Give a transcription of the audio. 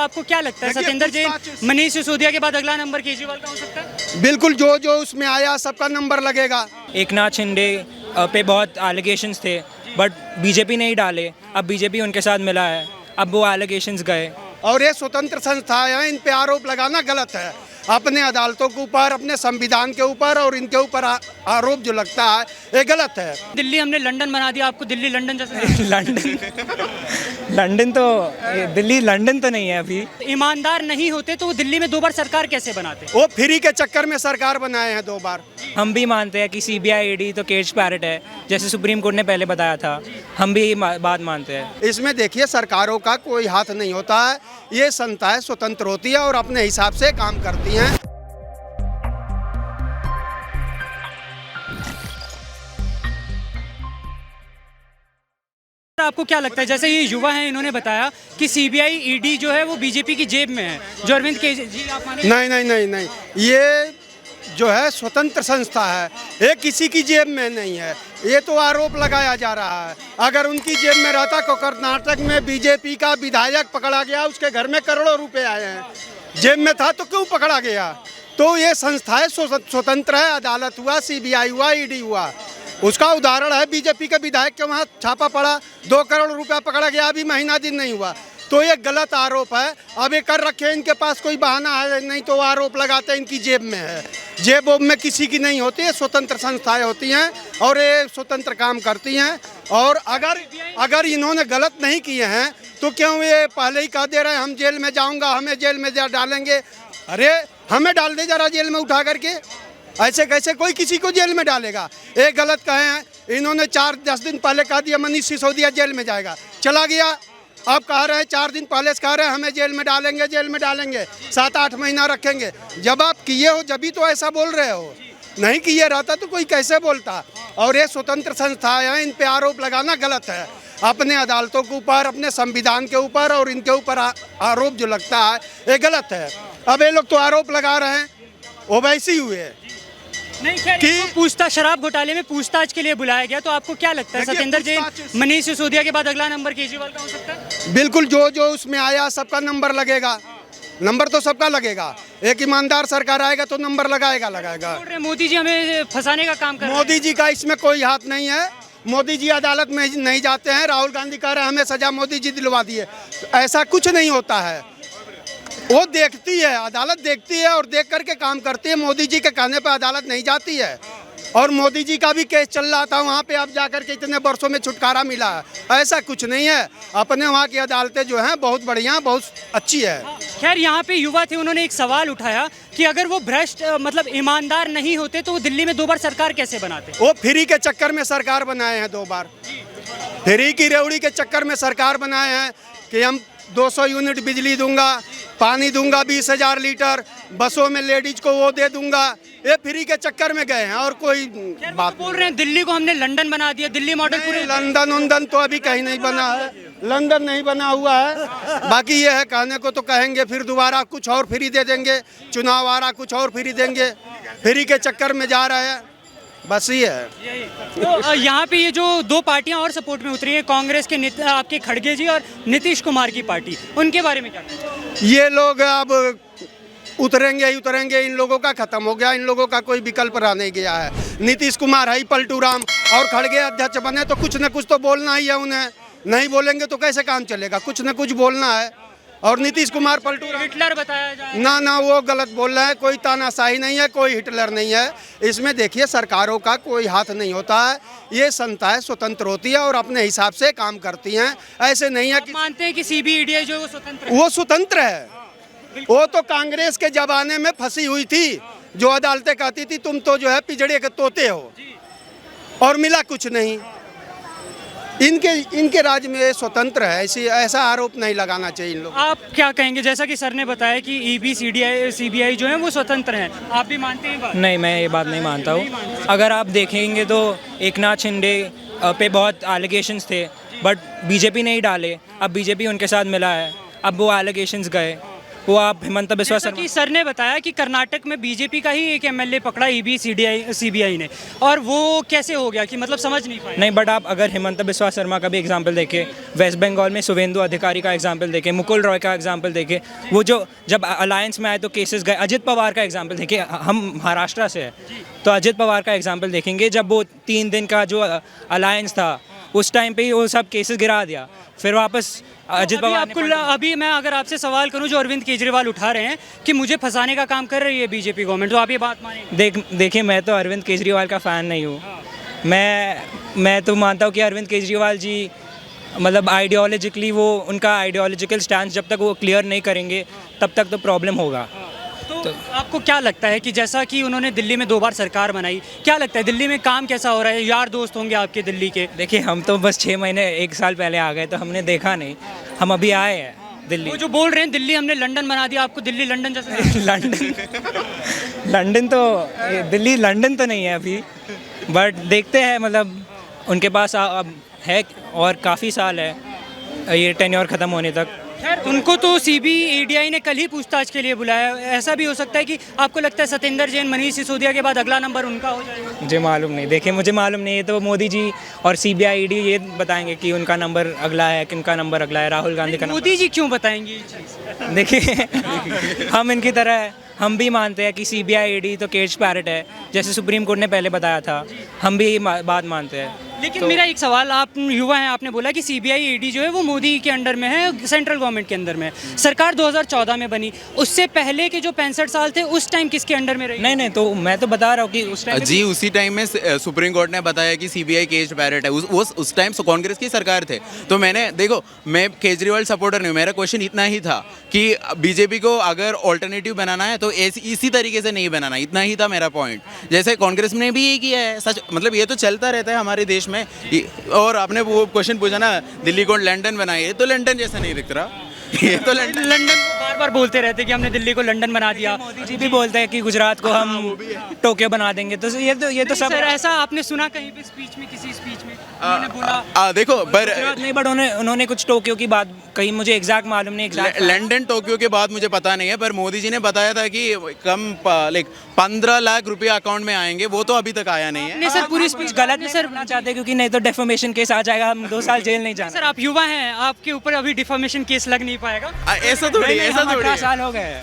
आपको क्या लगता है सत्येंद्र जैन, मनीष सिसोदिया के बाद अगला नंबर केजरीवाल का हो सकता है? बिल्कुल, जो जो उसमें आया सबका नंबर लगेगा। एकनाथ शिंदे पे बहुत एलिगेशंस थे बट बीजेपी ने ही डाले, अब बीजेपी उनके साथ मिला है, अब वो एलिगेशंस गए। और ये स्वतंत्र संस्थाएं हैं, इन पे आरोप लगाना गलत है। अपने अदालतों के ऊपर, अपने संविधान के ऊपर और इनके ऊपर आरोप जो लगता है ये गलत है। दिल्ली हमने लंदन बना दिया, आपको दिल्ली लंदन जैसा लंदन तो दिल्ली लंदन तो नहीं है अभी। ईमानदार नहीं होते तो वो दिल्ली में 2 बार सरकार कैसे बनाते? वो फ्री के चक्कर में सरकार बनाए हैं 2 बार। हम भी मानते हैं कि सीबीआई ईडी तो केज पैरेट है, जैसे सुप्रीम कोर्ट ने पहले बताया था, हम भी ये बात मानते हैं। इसमें देखिए सरकारों का कोई हाथ नहीं होता है, ये संस्थाएं स्वतंत्र होती है और अपने हिसाब से काम करती हैं। आपको क्या लगता है, जैसे ये युवा हैं, इन्होंने बताया कि सीबीआई ईडी जो है वो बीजेपी की जेब में है, जो अरविंद केजरीवाल जी आप माने? नहीं नहीं नहीं नहीं, ये जो है स्वतंत्र संस्था है, ये किसी की जेब में नहीं है। ये तो आरोप लगाया जा रहा है। अगर उनकी जेब में रहता तो कर्नाटक में बीजेपी का विधायक पकड़ा गया, उसके घर में करोड़ों रुपए आए हैं, जेब में था तो क्यों पकड़ा गया? तो ये संस्थाएं स्वतंत्र है। अदालत हुआ, सीबीआई हुआ, ईडी हुआ, उसका उदाहरण है बीजेपी के विधायक के वहाँ छापा पड़ा, 2 करोड़ रुपया पकड़ा गया, अभी महीना दिन नहीं हुआ। तो ये गलत आरोप है। अब ये कर रखे, इनके पास कोई बहाना है नहीं तो आरोप लगाते हैं इनकी जेब में है। जेब में किसी की नहीं होती है, स्वतंत्र संस्थाएं होती हैं और ये स्वतंत्र काम करती हैं। और अगर इन्होंने गलत नहीं किए हैं तो क्यों ये पहले ही कह दे रहे हैं हम जेल में जाऊंगा, हमें जेल में डालेंगे? अरे हमें डाल दे जरा जेल में उठा करके, ऐसे कैसे कोई किसी को जेल में डालेगा? एक गलत कहे हैं, इन्होंने 4-10 दिन पहले कह दिया मनीष सिसोदिया जेल में जाएगा, चला गया। अब कह रहे हैं 4 दिन पहले से कह रहे हैं हमें जेल में डालेंगे, जेल में डालेंगे, 7-8 महीना रखेंगे। जब आप किए हो जब भी तो ऐसा बोल रहे हो, नहीं किए रहता तो कोई कैसे बोलता? और ये स्वतंत्र संस्थाएं हैं, इन पे आरोप लगाना गलत है। अपने अदालतों के ऊपर, अपने संविधान के ऊपर और इनके ऊपर आरोप जो लगता है ये गलत है। अब ये लोग तो आरोप लगा रहे हैं, वो वैसे ही हुए नहीं कि पूछताछ, शराब घोटाले में पूछताछ के लिए बुलाया गया, तो आपको क्या लगता है सत्येंद्र जैन, मनीष सिसोदिया के बाद अगला नंबर केजरीवाल का हो सकता है? बिल्कुल, जो जो उसमें आया सबका नंबर लगेगा। नंबर तो सबका लगेगा। एक ईमानदार सरकार आएगा तो नंबर लगाएगा। मोदी जी हमें फंसाने का काम कर रहे हैं। मोदी जी का इसमें कोई हाथ नहीं है। मोदी जी अदालत में नहीं जाते हैं। राहुल गांधी कह रहे हैं हमें सजा मोदी जी दिलवा दिए, तो ऐसा कुछ नहीं होता है। वो देखती है, अदालत देखती है और देख करके काम करती है। मोदी जी के कहने पर अदालत नहीं जाती है। और मोदी जी का भी केस चल रहा था वहाँ पे, अब जाकर के इतने वर्षों में छुटकारा मिला है। ऐसा कुछ नहीं है। अपने वहाँ की अदालतें जो हैं बहुत बढ़िया, बहुत अच्छी है। खैर, यहाँ पे युवा थे, उन्होंने एक सवाल उठाया कि अगर वो भ्रष्ट मतलब ईमानदार नहीं होते तो वो दिल्ली में 2 बार सरकार कैसे बनाते? वो फ्री के चक्कर में सरकार बनाए हैं 2 बार। फ्री की रेवड़ी के चक्कर में सरकार बनाए हैं कि हम 200 यूनिट बिजली दूंगा, पानी दूंगा 20,000 लीटर, बसों में लेडीज को वो दे दूंगा। ये फ्री के चक्कर में गए हैं और कोई बात बोल रहे हैं दिल्ली को हमने लंदन बना दिया, दिल्ली मॉडल पूरे। लंदन तो अभी कहीं नहीं बना है, लंदन नहीं बना हुआ है। बाकी ये है, कहने को तो कहेंगे फिर दोबारा कुछ और फ्री दे देंगे, चुनाव आ रहा कुछ और फ्री देंगे, फ्री के चक्कर में जा रहे हैं, बस ये है। तो यहाँ पे ये जो 2 पार्टियां और सपोर्ट में उतरी हैं, कांग्रेस के आपके खड़गे जी और नीतीश कुमार की पार्टी, उनके बारे में क्या कहते हैं? ये लोग अब उतरेंगे ही उतरेंगे। इन लोगों का खत्म हो गया, इन लोगों का कोई विकल्प रह नहीं गया है। नीतीश कुमार है ही पलटू राम, और खड़गे अध्यक्ष बने तो कुछ न कुछ तो बोलना ही है उन्हें। नहीं बोलेंगे तो कैसे काम चलेगा? कुछ न कुछ बोलना है। और नीतीश कुमार पलटू हिटलर बताया जाए ना, वो गलत बोल रहे हैं। कोई तानाशाही नहीं है, कोई हिटलर नहीं है। इसमें देखिए सरकारों का कोई हाथ नहीं होता है। ये संस्थाएं स्वतंत्र होती है और अपने हिसाब से काम करती हैं। ऐसे नहीं है कि मानते हैं कि सीबीआई जो स्वतंत्र है? वो स्वतंत्र है। वो तो कांग्रेस के जमाने में फंसी हुई थी, जो अदालतें कहती थी तुम तो जो है पिजड़े के तोते हो, और मिला कुछ नहीं। इनके राज्य में स्वतंत्र है, ऐसा आरोप नहीं लगाना चाहिए इन लोग। आप क्या कहेंगे, जैसा कि सर ने बताया कि ईडी सीबीआई जो है वो स्वतंत्र हैं, आप भी मानते हैं बात? नहीं, मैं ये बात नहीं मानता हूँ। अगर आप देखेंगे तो एकनाथ शिंदे पे बहुत एलिगेशंस थे बट बीजेपी ने ही डाले, अब बीजेपी उनके साथ मिला है, अब वो एलिगेशंस गए। वो आप हिमंता बिस्वा जैसा शर्मा कि सर ने बताया कि कर्नाटक में बीजेपी का ही एक एमएलए पकड़ा ईडी सीबीआई ने, और वो कैसे हो गया कि मतलब समझ नहीं पाए। नहीं, बट आप अगर हिमंता बिस्वा शर्मा का भी एग्जाम्पल देखें, वेस्ट बंगाल में शुभेंदु अधिकारी का एग्जाम्पल देखें, मुकुल रॉय का एग्जाम्पल देखें, वो जो जब अलायंस में आए तो केसेस गए, अजित पवार का एग्जाम्पल देखिए, हम महाराष्ट्र से है तो अजित पवार का एग्जाम्पल देखेंगे, जब वो 3 दिन का जो अलायंस था उस टाइम पे ही वो सब केसेस गिरा दिया, फिर वापस अजित अभी पवार आपको ने अभी मैं अगर आपसे सवाल करूं जो अरविंद केजरीवाल उठा रहे हैं कि मुझे फंसाने का काम कर रही है बीजेपी गवर्नमेंट, तो आप ये बात मानेंगे? देखिए, मैं तो अरविंद केजरीवाल का फ़ैन नहीं हूँ। मैं तो मानता हूँ कि अरविंद केजरीवाल जी मतलब आइडियोलॉजिकली वो उनका आइडियोलॉजिकल स्टैंड जब तक वो क्लियर नहीं करेंगे तब तक तो प्रॉब्लम होगा। तो आपको क्या लगता है कि जैसा कि उन्होंने दिल्ली में 2 बार सरकार बनाई, क्या लगता है दिल्ली में काम कैसा हो रहा है? यार दोस्त होंगे आपके दिल्ली के? देखिए, हम तो बस 6 महीने 1 साल पहले आ गए तो हमने देखा नहीं, हम अभी आए हैं दिल्ली। वो जो बोल रहे हैं दिल्ली हमने लंदन बना दिया, आपको दिल्ली लंदन जैसा लंदन तो दिल्ली लंदन तो नहीं है अभी, बट देखते हैं, मतलब उनके पास अब है और काफ़ी साल है ये टेन्योर ख़त्म होने तक। खैर, उनको तो सीबीआई ने कल ही पूछताछ के लिए बुलाया। ऐसा भी हो सकता है कि आपको लगता है सत्येंद्र जैन, मनीष सिसोदिया के बाद अगला नंबर उनका हो जाएगा? मुझे मालूम नहीं, देखिए मुझे मालूम नहीं, ये तो मोदी जी और सीबीआई ईडी ये बताएंगे कि उनका नंबर अगला है, किनका नंबर अगला है। राहुल गांधी का मोदी जी क्यों बताएंगे ये चीज़? देखिए हम इनकी तरह है, हम भी मानते हैं कि सीबीआई ईडी तो केज पैरेट है, जैसे सुप्रीम कोर्ट ने पहले बताया था, हम भी बात मानते हैं। लेकिन मेरा एक सवाल, आप युवा हैं, आपने बोला कि सीबीआई ईडी जो है वो मोदी के अंडर में है, सेंट्रल गवर्नमेंट के अंदर में है। सरकार 2014 में बनी, उससे पहले के जो 65 साल थे उस टाइम किसके अंडर में रही? नहीं, तो मैं तो बता रहा हूँ कि उस टाइम जी उसी टाइम में सुप्रीम कोर्ट ने बताया कि सीबीआई केज पैरेट है। उस टाइम कांग्रेस की सरकार थे, तो मैंने देखो, मैं केजरीवाल सपोर्टर नहीं हूँ, मेरा क्वेश्चन इतना ही था कि बीजेपी को अगर ऑल्टरनेटिव बनाना है तो इसी तरीके से नहीं बनाना, इतना ही था मेरा पॉइंट। जैसे कांग्रेस ने भी ये किया है, सच मतलब ये तो चलता रहता है हमारे देश में। और आपने वो क्वेश्चन पूछा ना दिल्ली को लंदन बनाई है, तो लंदन जैसा नहीं दिख रहा, ये तो लंदन बार बार बोलते रहते हैं कि हमने दिल्ली को लंदन बना दिया। मोदी जी भी बोलते हैं कि गुजरात को हम टोक्यो बना देंगे, तो ये तो सब सर, ऐसा आपने सुना कहीं पे स्पीच में, किसी स्पीच में उन्होंने बोला? देखो पर नहीं, बट उन्होंने कुछ टोक्यो की बात कही, मुझे एग्जैक्ट मालूम नहीं एग्जैक्ट। लंदन टोक्यो के बाद मुझे पता नहीं है, पर मोदी जी ने बताया था कि कम 15 लाख रुपए अकाउंट में आएंगे, वो तो अभी तक आया नहीं है। नहीं सर, पूरी स्पीच गलत नहीं सर करना चाहते, क्योंकि नहीं तो डेफेमेशन केस आ जाएगा, हम 2 साल जेल नहीं जाना। सर, आप युवा हैं, आपके ऊपर अभी डिफॉर्मेशन केस लग नहीं पाएगा। ऐसा थोड़ी, ऐसा थोड़ी 18 साल हो गए।